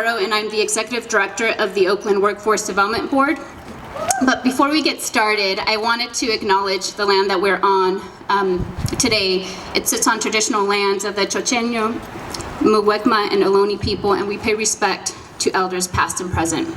And I'm the Executive Director of the Oakland Workforce Development Board. But before we get started, I wanted to acknowledge the land that we're on today. It sits on traditional lands of the Chocheño, Muwekma, and Ohlone people, and we pay respect to elders past and present.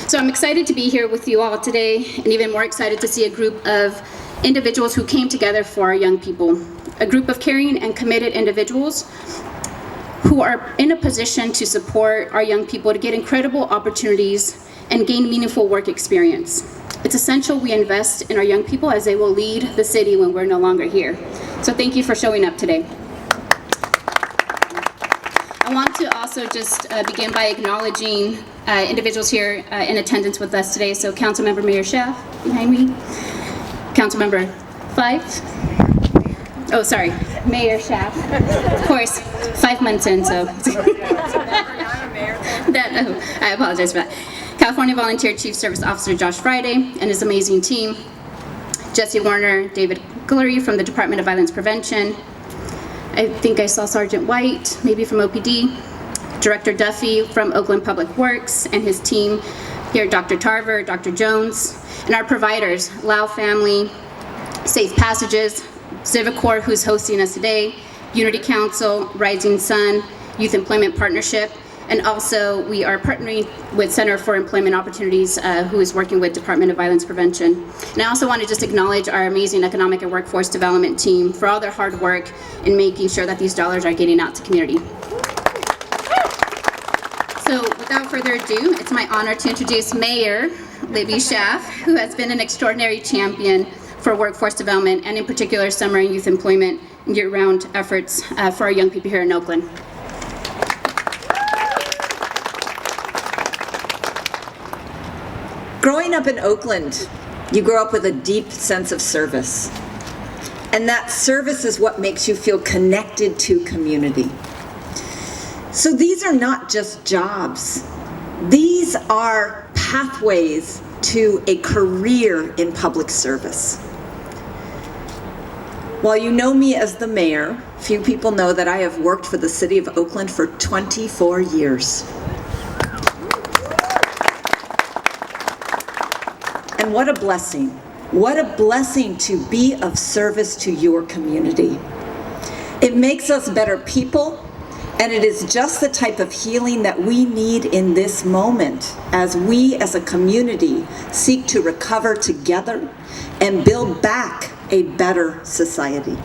So I'm excited to be here with you all today, and even more excited to see a group of individuals who came together for our young people. A group of caring and committed individuals who are in a position to support our young people to get incredible opportunities and gain meaningful work experience. It's essential we invest in our young people as they will lead the city when we're no longer here. So thank you for showing up today. I want to also just begin by acknowledging individuals here in attendance with us today. So Councilmember Mayor Schaaf behind me, Councilmember Fife. Oh, sorry, Mayor Schaaf. Of course, 5 months in, so. I apologize for that. California Volunteer Chief Service Officer Josh Friday and his amazing team. Jesse Warner, David Guillory from the Department of Violence Prevention. I think I saw Sergeant White, maybe from OPD. Director Duffy from Oakland Public Works and his team. Here, Dr. Tarver, Dr. Jones, and our providers, Lau Family, Safe Passages, Civic Corps, who's hosting us today, Unity Council, Rising Sun, Youth Employment Partnership, and also we are partnering with Center for Employment Opportunities, who is working with Department of Violence Prevention. And I also want to just acknowledge our amazing economic and workforce development team for all their hard work in making sure that these dollars are getting out to community. So without further ado, it's my honor to introduce Mayor Libby Schaaf, who has been an extraordinary champion for workforce development, and in particular summer and youth employment and year-round efforts for our young people here in Oakland. Growing up in Oakland, you grow up with a deep sense of service. And that service is what makes you feel connected to community. So these are not just jobs. These are pathways to a career in public service. While you know me as the mayor, few people know that I have worked for the City of Oakland for 24 years. And what a blessing. What a blessing to be of service to your community. It makes us better people, and it is just the type of healing that we need in this moment as we as a community seek to recover together and build back a better society.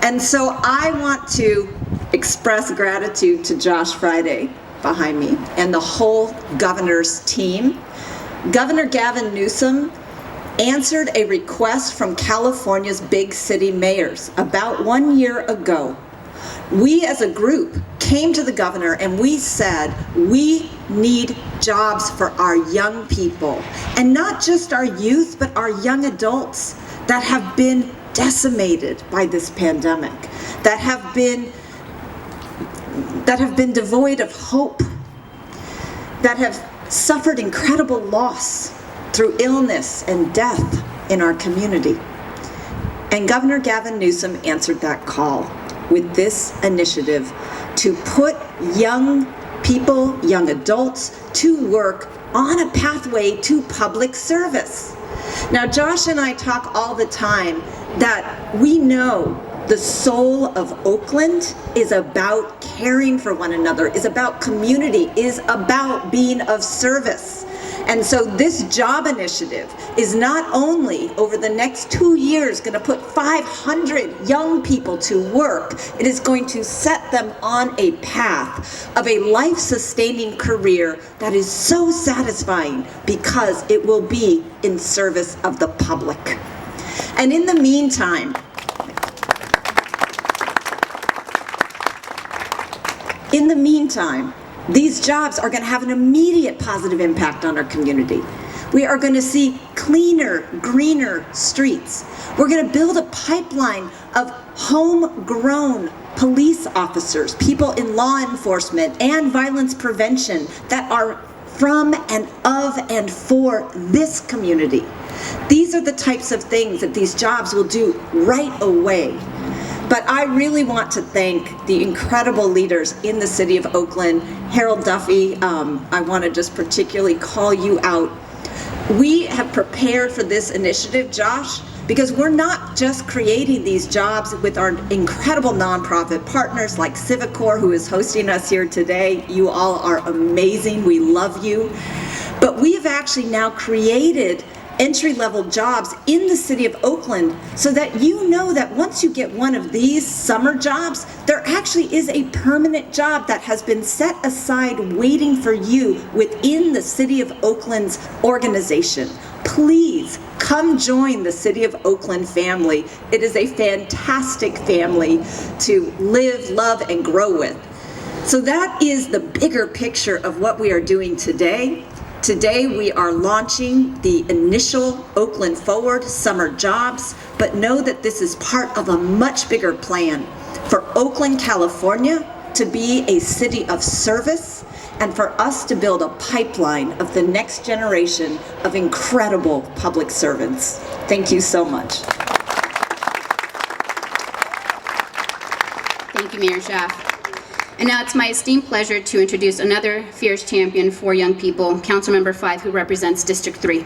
And so I want to express gratitude to Josh Friday behind me and the whole governor's team. Governor Gavin Newsom answered a request from California's big city mayors about 1 year ago. We as a group came to the governor and we said, we need jobs for our young people, and not just our youth, but our young adults that have been decimated by this pandemic, that have been devoid of hope, that have suffered incredible loss through illness and death in our community. And Governor Gavin Newsom answered that call with this initiative to put young people, young adults, to work on a pathway to public service. Now, Josh and I talk all the time that we know the soul of Oakland is about caring for one another, is about community, is about being of service. And so this job initiative is not only over the next 2 years going to put 500 young people to work, it is going to set them on a path of a life-sustaining career that is so satisfying because it will be in service of the public. And in the meantime, these jobs are going to have an immediate positive impact on our community. We are going to see cleaner, greener streets. We're going to build a pipeline of homegrown police officers, people in law enforcement and violence prevention that are from and of and for this community. These are the types of things that these jobs will do right away. But I really want to thank the incredible leaders in the City of Oakland. Harold Duffy, I want to just particularly call you out. We have prepared for this initiative, Josh, because we're not just creating these jobs with our incredible nonprofit partners like Civicor, who is hosting us here today. You all are amazing. We love you. But we have actually now created entry-level jobs in the City of Oakland so that you know that once you get one of these summer jobs, there actually is a permanent job that has been set aside waiting for you within the City of Oakland's organization. Please come join the City of Oakland family. It is a fantastic family to live, love, and grow with. So that is the bigger picture of what we are doing today. Today we are launching the initial Oakland Forward summer jobs, but know that this is part of a much bigger plan for Oakland, California to be a city of service and for us to build a pipeline of the next generation of incredible public servants. Thank you so much. Thank you, Mayor Schaaf. And now it's my esteemed pleasure to introduce another fierce champion for young people, Councilmember 5, who represents District 3.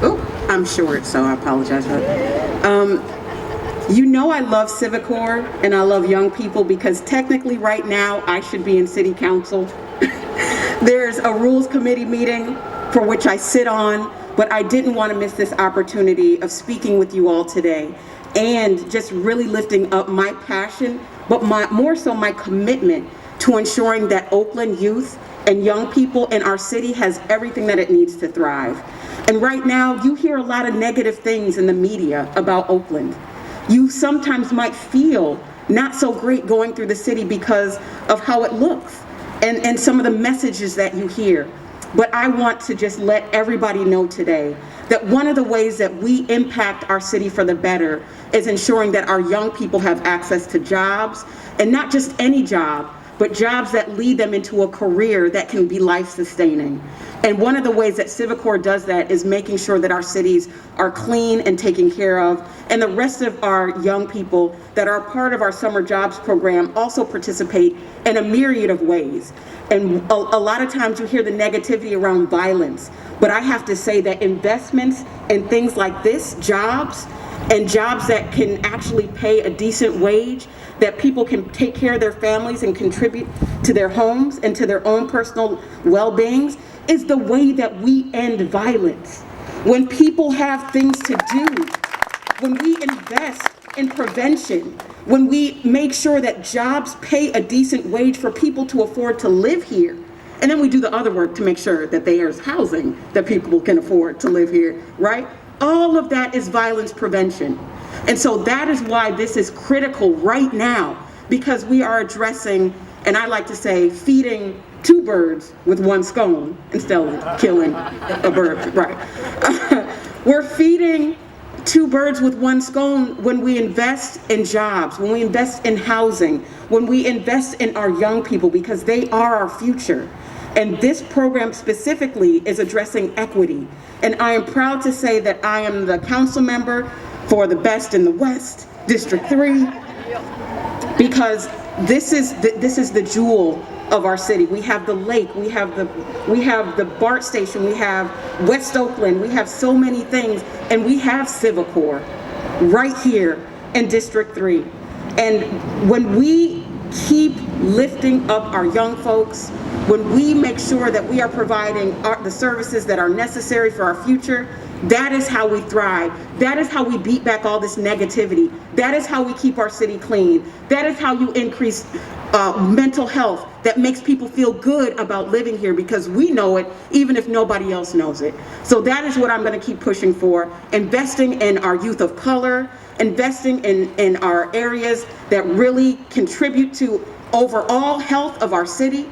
Oh, I'm short, so I apologize for that. You know I love Civicor and I love young people because technically right now I should be in City Council. There's a Rules Committee meeting for which I sit on, but I didn't want to miss this opportunity of speaking with you all today and just really lifting up my passion, but more so my commitment to ensuring that Oakland youth and young people in our city has everything that it needs to thrive. And right now, you hear a lot of negative things in the media about Oakland. You sometimes might feel not so great going through the city because of how it looks and some of the messages that you hear. But I want to just let everybody know today that one of the ways that we impact our city for the better is ensuring that our young people have access to jobs, and not just any job, but jobs that lead them into a career that can be life-sustaining. And one of the ways that Civicor does that is making sure that our cities are clean and taken care of, and the rest of our young people that are part of our summer jobs program also participate in a myriad of ways. And a lot of times you hear the negativity around violence, but I have to say that investments in things like this, jobs, and jobs that can actually pay a decent wage, that people can take care of their families and contribute to their homes and to their own personal well-beings, is the way that we end violence. When people have things to do, when we invest in prevention, when we make sure that jobs pay a decent wage for people to afford to live here, and then we do the other work to make sure that there's housing that people can afford to live here, right? All of that is violence prevention. And so that is why this is critical right now, because we are addressing, and I like to say, feeding two birds with one stone instead of killing a bird, right? We're feeding two birds with one stone when we invest in jobs, when we invest in housing, when we invest in our young people, because they are our future. And this program specifically is addressing equity. And I am proud to say that I am the council member for the best in the West, District 3, because this is the jewel of our city. We have the lake, we have the BART station, we have West Oakland, we have so many things, and we have Civicor right here in District 3. And when we keep lifting up our young folks, when we make sure that we are providing the services that are necessary for our future, that is how we thrive. That is how we beat back all this negativity. That is how we keep our city clean. That is how you increase mental health that makes people feel good about living here, because we know it even if nobody else knows it. So that is what I'm going to keep pushing for, investing in our youth of color, investing in our areas that really contribute to overall health of our city.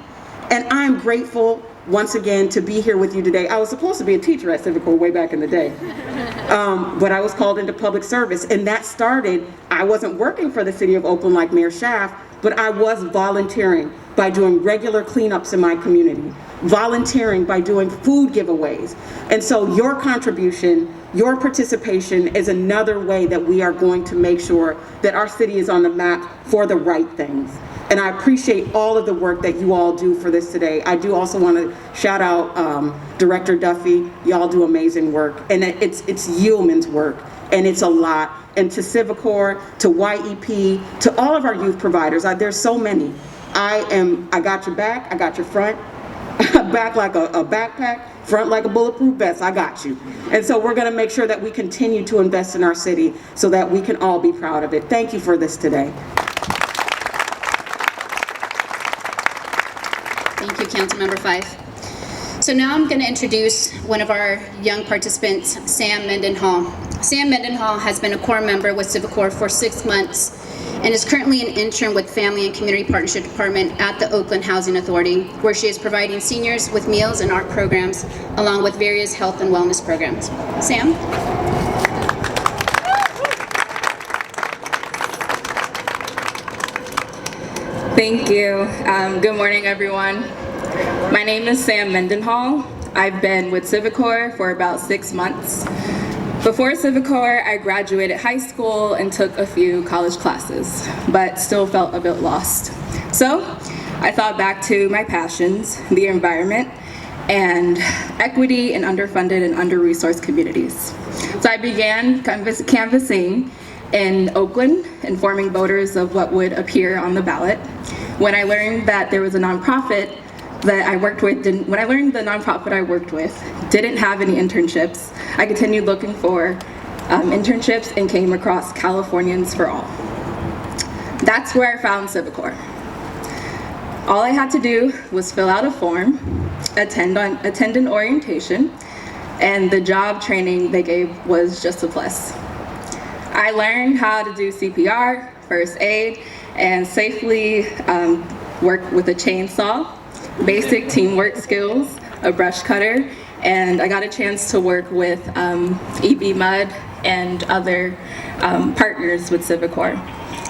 And I'm grateful once again to be here with you today. I was supposed to be a teacher at Civicor way back in the day, but I was called into public service, and that started, I wasn't working for the City of Oakland like Mayor Schaaf, but I was volunteering by doing regular cleanups in my community, volunteering by doing food giveaways. And so your contribution, your participation is another way that we are going to make sure that our city is on the map for the right things. And I appreciate all of the work that you all do for this today. I do also want to shout out Director Duffy. Y'all do amazing work. And it's yeoman's work, and it's a lot. And to Civicor, to YEP, to all of our youth providers, there's so many. I got your back, I got your front, back like a backpack, front like a bulletproof vest, I got you. And so we're gonna make sure that we continue to invest in our city so that we can all be proud of it. Thank you for this today. Thank you, Councilmember Fife. So now I'm going to introduce one of our young participants, Sam Mendenhall. Sam Mendenhall has been a core member with Civicor for 6 months and is currently an intern with Family and Community Partnership Department at the Oakland Housing Authority, where she is providing seniors with meals and art programs, along with various health and wellness programs. Sam? Thank you. Good morning, everyone. My name is Sam Mendenhall. I've been with Civicor for about 6 months. Before Civicor, I graduated high school and took a few college classes, but still felt a bit lost. So I thought back to my passions, the environment, and equity in underfunded and under-resourced communities. So I began canvassing in Oakland, informing voters of what would appear on the ballot. When I learned that there was a nonprofit that I worked with, when I learned the nonprofit I worked with didn't have any internships, I continued looking for internships and came across Californians for All. That's where I found Civicor. All I had to do was fill out a form, attend an orientation, and the job training they gave was just a plus. I learned how to do CPR, first aid, and safely work with a chainsaw, basic teamwork skills, a brush cutter, and I got a chance to work with EB Mud and other partners with Civicor.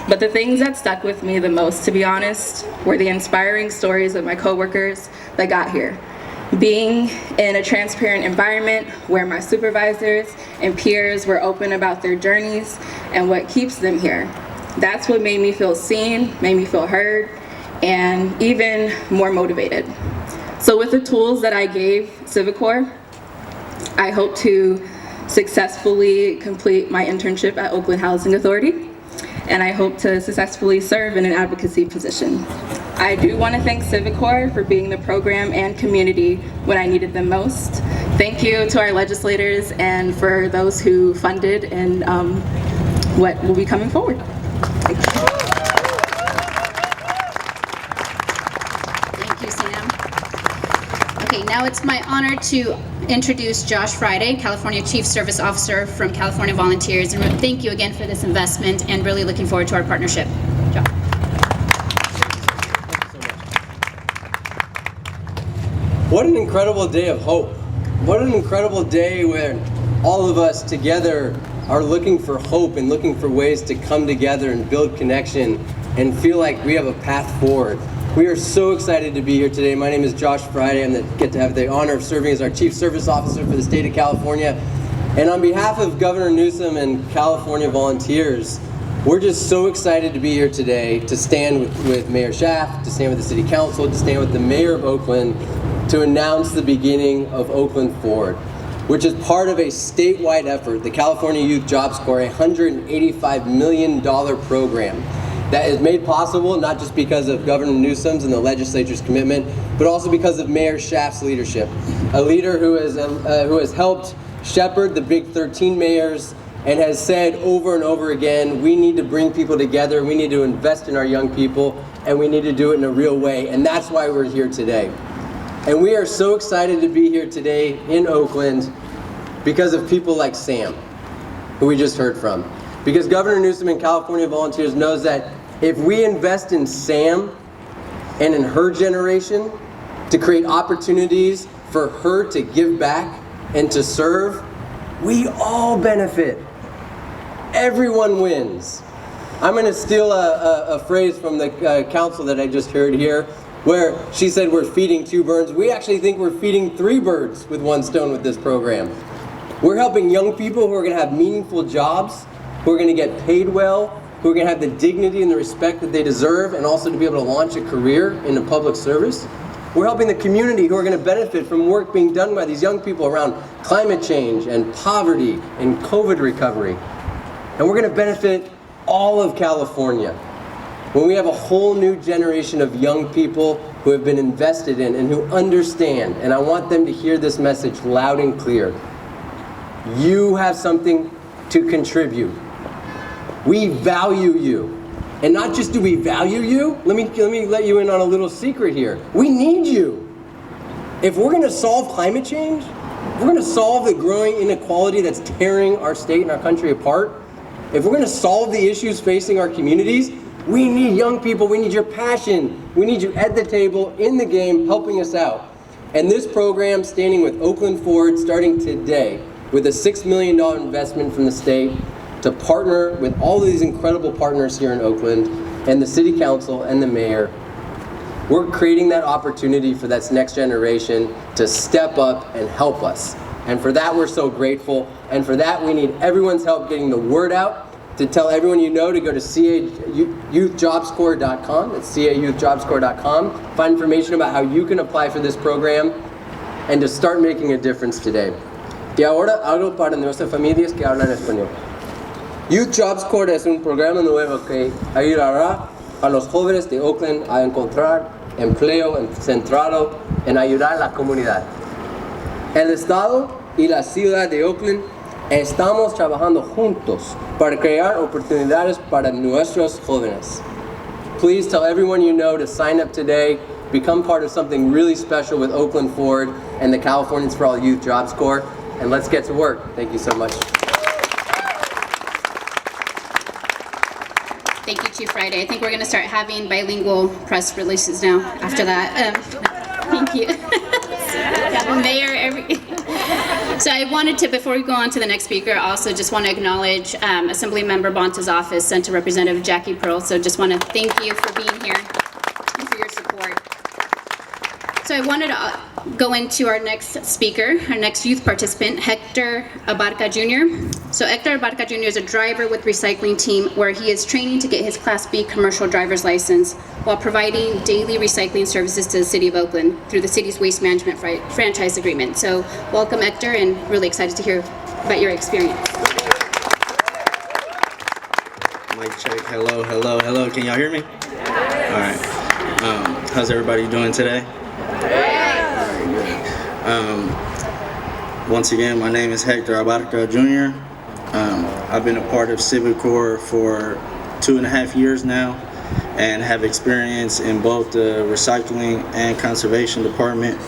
But the things that stuck with me the most, to be honest, were the inspiring stories of my coworkers that got here. Being in a transparent environment where my supervisors and peers were open about their journeys and what keeps them here. That's what made me feel seen, made me feel heard, and even more motivated. So with the tools that I gave Civicor, I hope to successfully complete my internship at Oakland Housing Authority, and I hope to successfully serve in an advocacy position. I do want to thank Civicor for being the program and community when I needed them most. Thank you to our legislators and for those who funded and what will be coming forward. Thank you. Thank you, Sam. Okay, now it's my honor to introduce Josh Friday, California Chief Service Officer from California Volunteers. And thank you again for this investment and really looking forward to our partnership. Josh. What an incredible day of hope. What an incredible day when all of us together are looking for hope and looking for ways to come together and build connection and feel like we have a path forward. We are so excited to be here today. My name is Josh Friday. I get to have the honor of serving as our Chief Service Officer for the state of California. And on behalf of Governor Newsom and California Volunteers, we're just so excited to be here today to stand with Mayor Schaaf, to stand with the City Council, to stand with the Mayor of Oakland, to announce the beginning of Oakland Forward, which is part of a statewide effort, the California Youth Jobs Corps, a $185 million program that is made possible not just because of Governor Newsom's and the legislature's commitment, but also because of Mayor Schaaf's leadership, a leader who has helped shepherd the Big 13 mayors and has said over and over again, we need to bring people together, we need to invest in our young people, and we need to do it in a real way, and that's why we're here today. And we are so excited to be here today in Oakland because of people like Sam, who we just heard from. Because Governor Newsom and California Volunteers knows that if we invest in Sam and in her generation to create opportunities for her to give back and to serve, we all benefit. Everyone wins. I'm going to steal a phrase from the council that I just heard here. where she said we're feeding 2 birds. We actually think we're feeding 3 birds with 1 stone with this program. We're helping young people who are going to have meaningful jobs, who are going to get paid well, who are going to have the dignity and the respect that they deserve, and also to be able to launch a career in the public service. We're helping the community who are going to benefit from work being done by these young people around climate change and poverty and COVID recovery. And we're going to benefit all of California when we have a whole new generation of young people who have been invested in and who understand, and I want them to hear this message loud and clear. You have something to contribute. We value you. And not just do we value you, let me let you in on a little secret here. We need you. If we're going to solve climate change, if we're going to solve the growing inequality that's tearing our state and our country apart, if we're going to solve the issues facing our communities, we need young people, we need your passion, we need you at the table, in the game, helping us out. And this program, standing with Oakland Forward, starting today, with a $6 million investment from the state, to partner with all of these incredible partners here in Oakland, and the City Council and the Mayor, we're creating that opportunity for that next generation to step up and help us. And for that, we're so grateful. And for that, we need everyone's help getting the word out, to tell everyone you know to go to cayouthjobscorps.com. That's cayouthjobscorps.com. Find information about how you can apply for this program and to start making a difference today. Y ahora algo para nuestras familias que hablan español. Youth Jobs Corps es un programa nuevo que ayudará a los jóvenes de Oakland a encontrar empleo centrado en ayudar a la comunidad. El Estado y la ciudad de Oakland estamos trabajando juntos para crear oportunidades para nuestros jóvenes. Please tell everyone you know to sign up today, become part of something really special with Oakland Forward and the Californians for All Youth Jobs Corps, and let's get to work. Thank you so much. Thank you, Chief Friday. I think we're going to start having bilingual press releases now after that. Thank you. Mayor, So I wanted to, before we go on to the next speaker, also just want to acknowledge Assemblymember Bonta's office sent to Representative Jackie Pearl. So just want to thank you for being here and for your support. So I wanted to go into our next speaker, our next youth participant, Hector Abarca Jr. So Hector Abarca Jr. is a driver with recycling team where he is training to get his Class B commercial driver's license while providing daily recycling services to the City of Oakland through the city's waste management franchise agreement. So welcome, Hector, and really excited to hear about your experience. Mic check. Hello, hello, hello. Can y'all hear me? All right. How's everybody doing today? Once again, my name is Hector Abarca Jr. I've been a part of Civic Corps for 2.5 years now and have experience in both the recycling and conservation department.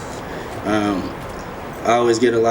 I always get a lot of